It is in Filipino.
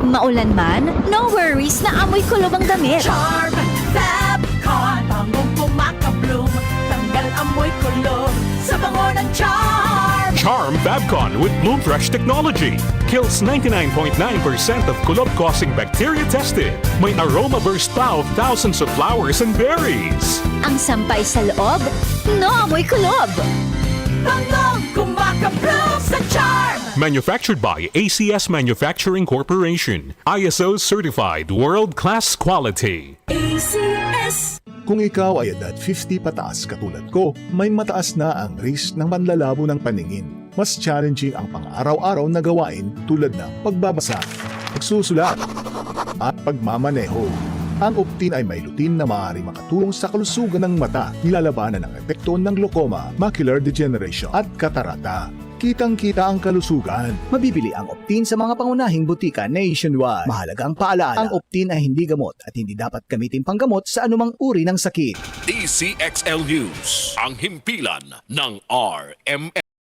Maulan man, no worries na amoy kulob ang damit. Charm Fabcon, bangong kumakabloom, tanggal amoy kulob sa bango ng Charm. Charm Fabcon with Bloom Fresh technology kills 99.9% of kulob-causing bacteria tested. May aroma burst pa of thousands of flowers and berries. Ang sampay sa loob, no amoy kulob. Bangong kumakabloom sa Charm. Manufactured by ACS Manufacturing Corporation. ISO certified world-class quality. ACS. Kung ikaw ay edad 50 pataas katulad ko, may mataas na ang risk ng panlalabo ng paningin. Mas challenging ang pang-araw-araw na gawain tulad ng pagbabasa, pagsusulat, at pagmamaneho. Ang Optin ay may lutin na maaaring makatulong sa kalusugan ng mata, nilalabanan ng epekto ng glaucoma, macular degeneration at katarata. Kitang-kita ang kalusugan. Mabibili ang Optin sa mga pangunahing butika nationwide. Mahalaga ang paalala, ang Optin ay hindi gamot at hindi dapat gamitin panggamot sa anumang uri ng sakit. DCXL News, ang himpilan ng RMN.